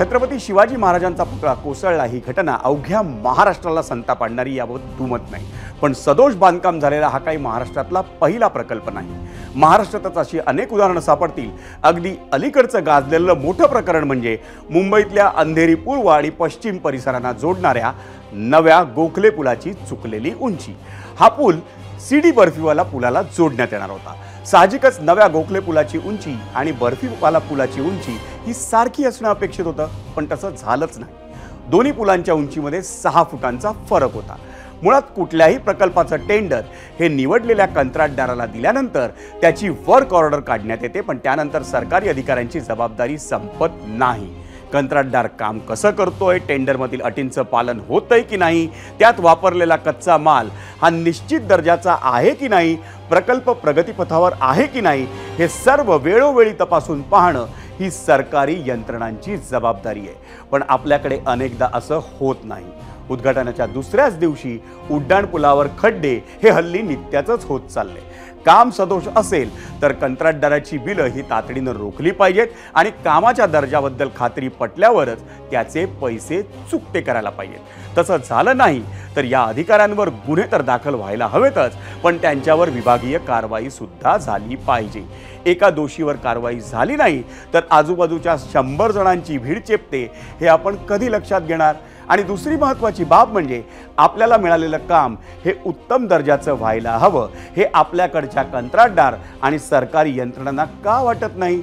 छत्रपती शिवाजी महाराजांचा पुतळा कोसळला ही घटना अवघ्या महाराष्ट्राला संताप आणणारी याबाबत दुमत नाही। पण सदोष बांधकाम झालेला हा काही महाराष्ट्रातला पहिला प्रकल्प नाही। महाराष्ट्रातच अशी अनेक उदाहरणं सापडतील। अगदी अलीकडचं गाजलेलं मोठं प्रकरण म्हणजे मुंबईतल्या अंधेरी पूर्व आणि पश्चिम परिसरांना जोडणाऱ्या नव्या गोखले पुलाची चुकलेली उंची। हा पूल सीडी बर्फीवाला पुलाला जोडण्यात येणार होता। साहजिकच नव्या गोखले पुलाची उंची आणि बर्फीवाला पुलाची उंची ही सारखी असणं अपेक्षित होतं, पण तसं झालंच नाही। दोन्ही पुलांच्या उंचीमध्ये 6 फुटांचा फरक होता। मुळात कुठल्याही प्रकल्पाचं टेंडर हे निवडलेल्या कंत्राटदाराला दिल्यानंतर त्याची वर्क ऑर्डर काढण्यात येते, पण त्यानंतर सरकारी अधिकाऱ्यांची जबाबदारी संपत नाही। कंत्राटदार काम कसं करतोय, टेंडरमधील अटींचं पालन होतंय की नाही, त्यात वापरलेला कच्चा माल हा निश्चित दर्जाचा आहे की नाही, प्रकल्प प्रगतीपथावर आहे की नाही, हे सर्व वेळोवेळी तपासून पाहणं ही सरकारी यंत्रणांची जबाबदारी आहे। पण आपल्याकडे अनेकदा असं होत नाही। उद्घाटनाच्या दुसऱ्याच दिवशी उड्डाणपुलावर खड्डे हे हल्ली नित्याचंच होत चालले। काम सदोष असेल तर कंत्राटदाराची बिलं ही तातडीनं रोखली पाहिजेत आणि कामाच्या दर्जाबद्दल खात्री पटल्यावरच त्याचे पैसे चुकते करायला पाहिजेत। तसं झालं नाही तर या अधिकाऱ्यांवर गुन्हे तर दाखल व्हायला हवेतच, पण त्यांच्यावर विभागीय कारवाई सुद्धा झाली पाहिजे। एका दोषीवर कारवाई झाली नाही तर आजूबाजूच्या 100 जणांची भीड चेपते हे आपण कधी लक्षात घेणार? आणि दुसरी महत्त्वाची बाब म्हणजे आपल्याला मिळालेलं काम हे उत्तम दर्जाचं व्हायला हवं, हे आपल्याकडच्या कंत्राटदार आणि सरकारी यंत्रणांना का वाटत नाही?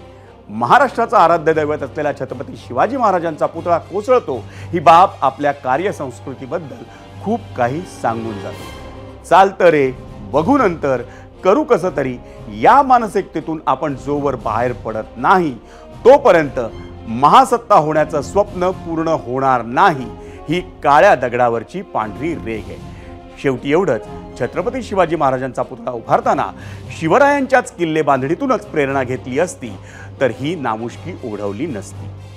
महाराष्ट्राचा आराध्य दैवत असलेला छत्रपती शिवाजी महाराजांचा पुतळा कोसळतो ही बाब आपल्या कार्यसंस्कृतीबद्दल खूप काही सांगून जाते। चालतं रे, बघू नंतर, करू कसं तरी, या मानसिकतेतून आपण जोवर बाहेर पडत नाही तोपर्यंत महासत्ता होण्याचं स्वप्न पूर्ण होणार नाही, ही काळ्या दगडावरची पांढरी रेघ आहे। शेवटी एवढंच, छत्रपती शिवाजी महाराजांचा पुतळा उभारताना शिवरायांच्याच किल्ले बांधणीतूनच प्रेरणा घेतली असती तर ही नामुष्की ओढवली नसती।